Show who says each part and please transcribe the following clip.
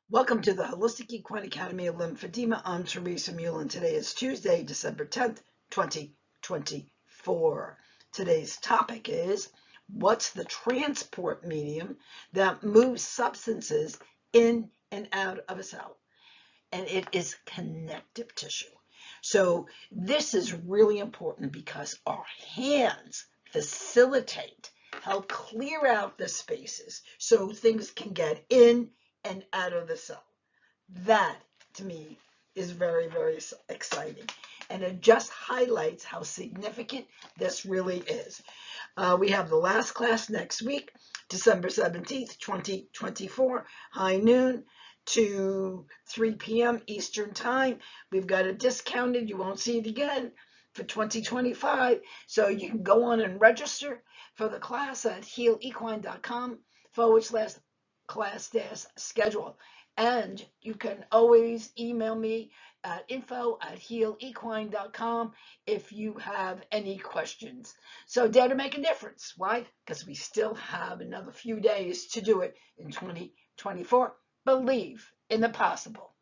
Speaker 1: Welcome to the Holistic Equine Academy of Lymphedema. I'm Teresa Mule, and today is Tuesday, December 10th, 2024. Today's topic is, what's the transport medium that moves substances in and out of a cell? And it is connective tissue. So this is really important because our hands facilitate, help clear out the spaces so things can get in and out of the cell. That, to me, is very, very exciting. And it just highlights how significant this really is. We have the last class next week, December 17th, 2024, high noon to 3 p.m. Eastern Time. We've got it discounted. You won't see it again for 2025. So you can go on and register for the class at healequine.com/class-schedule. And you can always email me at info@healequine.com if you have any questions. So dare to make a difference. Why? Because we still have another few days to do it in 2024. Believe in the possible.